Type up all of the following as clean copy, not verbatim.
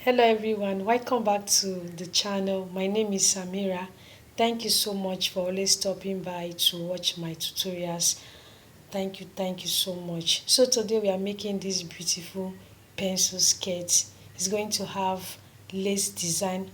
Hello everyone, welcome back to the channel. My name is Samira. Thank you so much for always stopping by to watch my tutorials. Thank you so much. So today we are making this beautiful pencil skirt. It's going to have lace design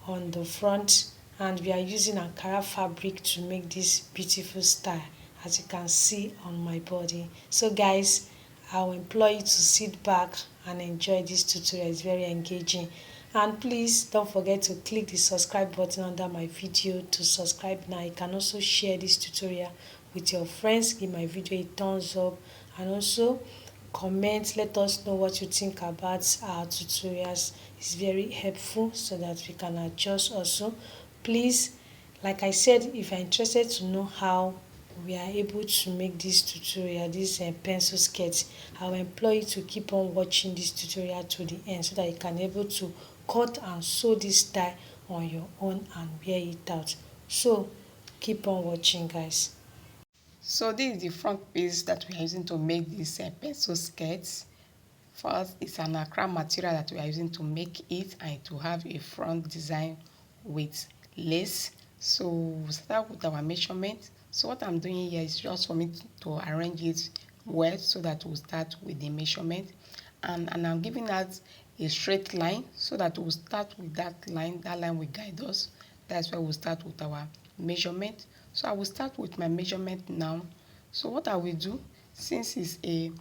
on the front, and we are using Ankara fabric to make this beautiful style, as you can see on my body. So guys, I'll implore you to sit back and enjoy this tutorial. It's very engaging. And please don't forget to click the subscribe button under my video to subscribe now. You can also share this tutorial with your friends, give my video a thumbs up, and also comment, let us know what you think about our tutorials. It's very helpful so that we can adjust also. Please, like I said, if you're interested to know how we are able to make this tutorial, this pencil sketch, I will employ you to keep on watching this tutorial to the end so that you can able to cut and sew this style on your own and wear it out. So keep on watching, guys. So this is the front piece that we are using to make this pencil skirts. First, it's an Ankara material that we are using to make it, and to have a front design with lace. So we'll start with our measurement. So what I'm doing here is just for me to arrange it well so that we'll start with the measurement. And I'm giving that a straight line so that we'll start with that line will guide us. That's why we'll start with our measurement. So I will start with my measurement now. So what I will do, since it's a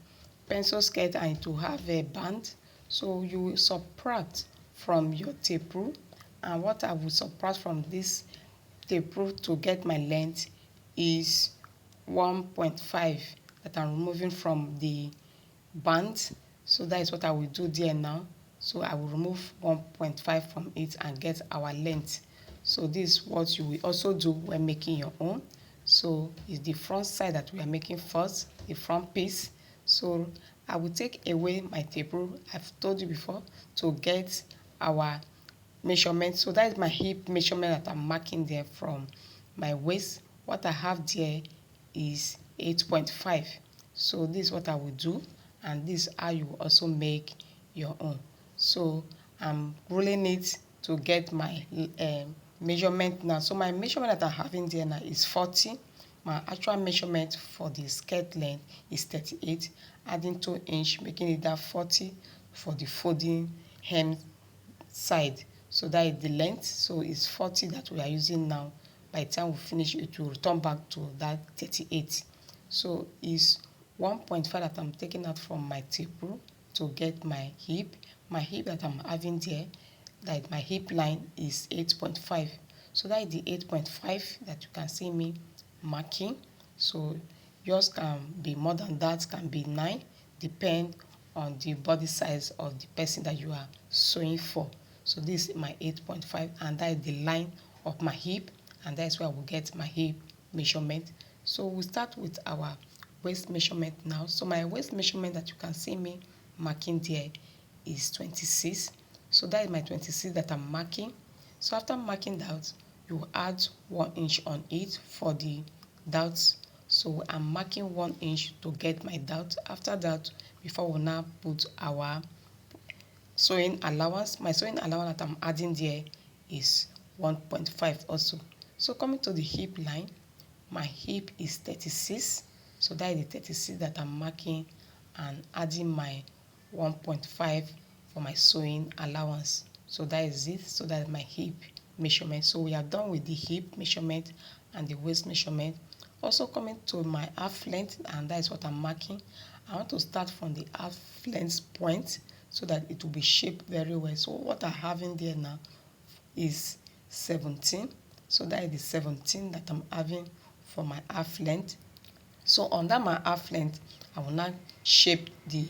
pencil skirt and to have a band, so you will subtract from your tape rule, and what I will subtract from this tape rule to get my length is 1.5 that I'm removing from the band. So that is what I will do there now. So I will remove 1.5 from it and get our length. So this is what you will also do when making your own. So it's the front side that we are making first, the front piece. So I will take away my tape rule, I've told you before, to get our measurement. So that is my hip measurement that I'm marking there from my waist. What I have there is 8.5. So this is what I will do, and this is how you will also make your own. So I'm ruling it to get my measurement now. So my measurement that I'm having there now is 40. My actual measurement for the skirt length is 38, adding 2 inch, making it that 40 for the folding hem side. So that is the length. So it's 40 that we are using now. By the time we finish, it will return back to that 38. So it's 1.5 that I'm taking out from my tape rule to get my hip. My hip that I'm having there, like my hip line, is 8.5. So that is the 8.5 that you can see me marking. So yours can be more than that, can be 9, depend on the body size of the person that you are sewing for. So this is my 8.5, and that is the line of my hip, and that's where I will get my hip measurement. So we start with our waist measurement now. So my waist measurement that you can see me marking there is 26. So that is my 26 that I'm marking. So after marking that, you add 1 inch on it for the dots. So I'm marking 1 inch to get my dot. After that, before we now put our sewing allowance, my sewing allowance that I'm adding there is 1.5 also. So coming to the hip line, my hip is 36. So that is the 36 that I'm marking and adding my 1.5 for my sewing allowance. So that is it. So that is my hip measurement. So we are done with the hip measurement and the waist measurement. Also coming to my half length, and that is what I'm marking. I want to start from the half length point so that it will be shaped very well. So what I have in there now is 17. So that is the 17 that I'm having for my half length. So under my half length, I will now shape the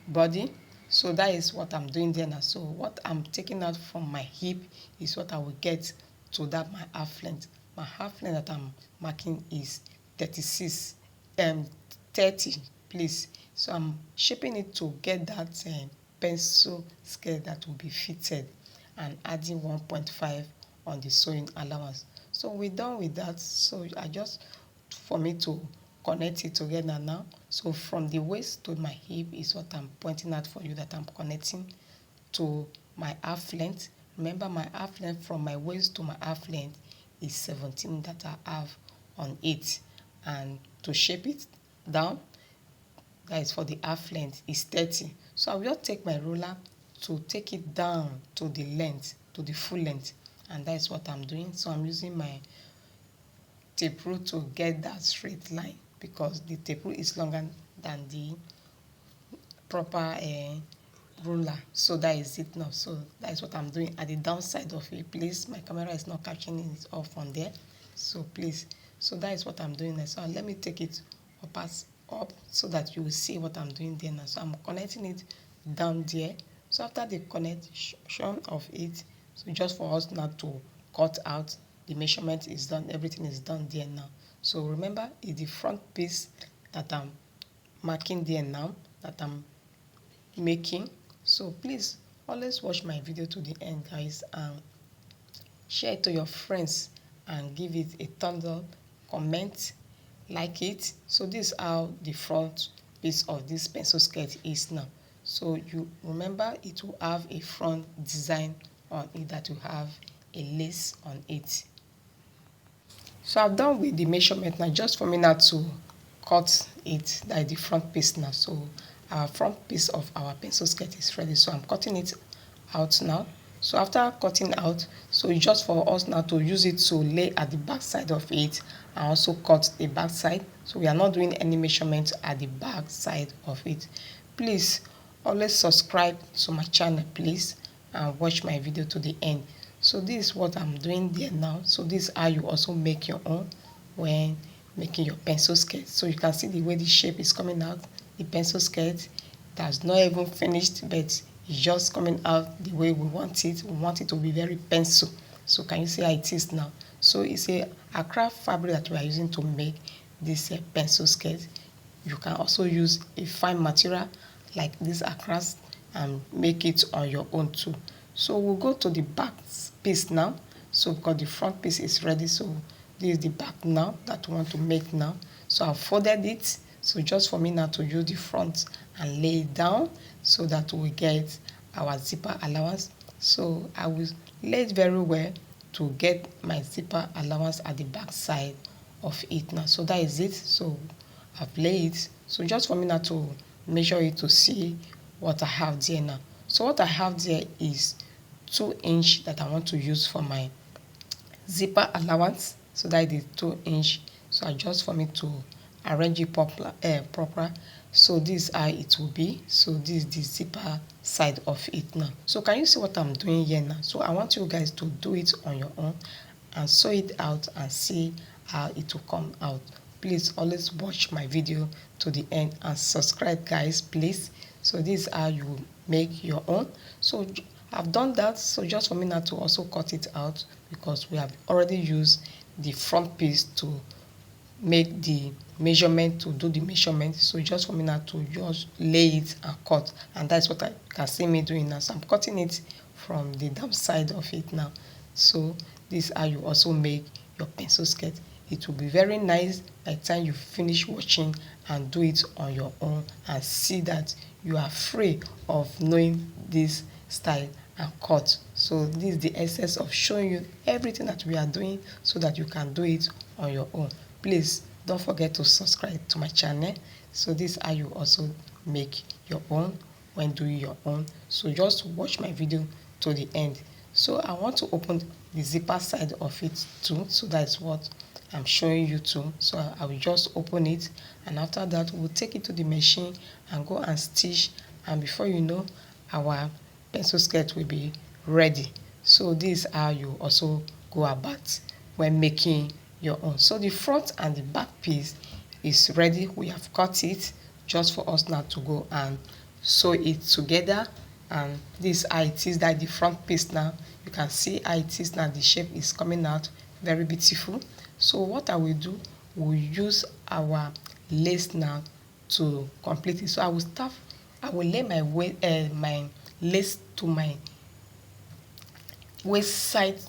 body. So that is what I'm doing there now. So what I'm taking out from my hip is what I will get to that my half length. My half length that I'm marking is 36, 30, please. So I'm shaping it to get that pencil skirt that will be fitted, and adding 1.5 on the sewing allowance. So we're done with that. So I just, for me to connect it together now. So from the waist to my hip is what I'm pointing out for you, that I'm connecting to my half length. Remember, my half length from my waist to my half length is 17 that I have on it, and to shape it down, that is for the half length, is 30. So I will just take my ruler to take it down to the length, to the full length, and that is what I'm doing. So I'm using my tape rule to get that straight line, because the tape rule is longer than the proper ruler. So that is it now. So that is what I'm doing at the downside of it. Please, my camera is not catching it off on there, so please. So that is what I'm doing now. So let me take it up so that you will see what I'm doing there now. So I'm connecting it down there. So after the connection of it, so just for us now to cut out, the measurement is done, everything is done there now. So remember, it's the front piece that I'm marking there now, that I'm making. So please always watch my video to the end, guys, and share it to your friends and give it a thumbs up, comment, like it. So this is how the front piece of this pencil skirt is now. So you remember, it will have a front design on it, that will have a lace on it. So I've done with the measurement now, just for me now to cut it, that is the front piece now. So our front piece of our pencil skirt is ready, so I'm cutting it out now. So after cutting out, so it's just for us now to use it to lay at the back side of it, and also cut the back side. So we are not doing any measurement at the back side of it. Please always subscribe to my channel, please, and watch my video to the end. So this is what I'm doing there now. So this is how you also make your own when making your pencil skirt. So you can see the way the shape is coming out. The pencil skirt that's not even finished, but it's just coming out the way we want it. We want it to be very pencil. So can you see how it is now? So it's a Ankara fabric that we are using to make this pencil skirt. You can also use a fine material like this Ankara and make it on your own too. So we'll go to the back piece now. So because the front piece is ready, so this is the back now that we want to make now. So I've folded it. So just for me now to use the front and lay it down, so that we get our zipper allowance. So I will lay it very well to get my zipper allowance at the back side of it now. So that is it. So I've laid it. So just for me now to measure it to see what I have there now. So what I have there is 2" that I want to use for my zipper allowance. So that is 2". So just for me to arrange it proper. So this is how it will be. So this is the zipper side of it now. So can you see what I'm doing here now? So I want you guys to do it on your own and sew it out and see how it will come out. Please always watch my video to the end and subscribe, guys, please. So this is how you make your own. So I've done that. So just for me now to also cut it out, because we have already used the front piece to make the measurement, to do the measurement. So just for me now to just lay it and cut, and that's what I can see me doing now. So I'm cutting it from the down side of it now. So this is how you also make your pencil skirt. It will be very nice by the time you finish watching and do it on your own, and see that you are free of knowing this style and cut. So this is the essence of showing you everything that we are doing, so that you can do it on your own. Please don't forget to subscribe to my channel. So this is how you also make your own when doing your own. So just watch my video to the end. So I want to open the zipper side of it too. So that's what I'm showing you too. So I will just open it, and after that we'll take it to the machine and go and stitch, and before you know, our pencil skirt will be ready. So this is how you also go about when making your own. So the front and the back piece is ready. We have cut it, just for us now to go and sew it together. And this is how it is, that the front piece now, you can see how it is now. The shape is coming out very beautiful. So what I will do, we'll use our lace now to complete it. So I will lay my lace to my waist side,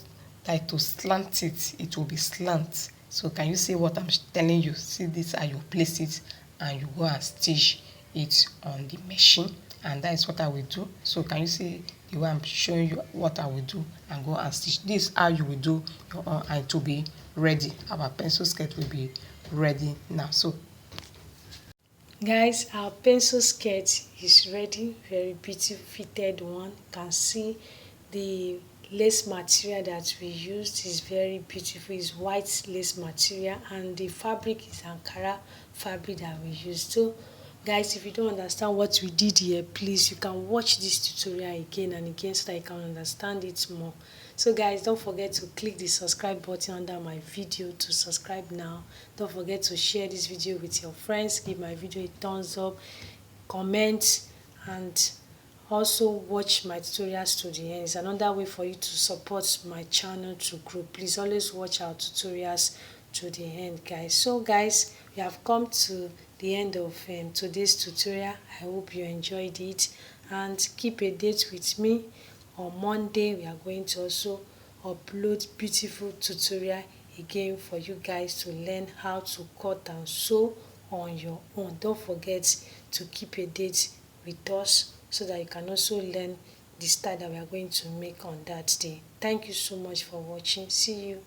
like to slant it. It will be slant. So can you see what I'm telling you? See, this how you place it, and you go and stitch it on the machine, and that is what I will do. So can you see the way I'm showing you what I will do and go and stitch. This is how you will do your own, and to be ready. Our pencil skirt will be ready now. So Guys, our pencil skirt is ready. Very beautiful fitted one. You can see the lace material that we used is very beautiful. It's white lace material and the fabric is Ankara fabric that we used. So guys, if you don't understand what we did here, please you can watch this tutorial again and again so that you can understand it more. So guys, don't forget to click the subscribe button under my video to subscribe now. Don't forget to share this video with your friends, give my video a thumbs up, comment, and also watch my tutorials to the end. It's another way for you to support my channel to grow. Please always watch our tutorials to the end, guys. So guys, we have come to the end of today's tutorial. I hope you enjoyed it, and keep a date with me. On Monday we are going to also upload beautiful tutorial again for you guys to learn how to cut and sew on your own. Don't forget to keep a date with us so that you can also learn the style that we are going to make on that day. Thank you so much for watching. See you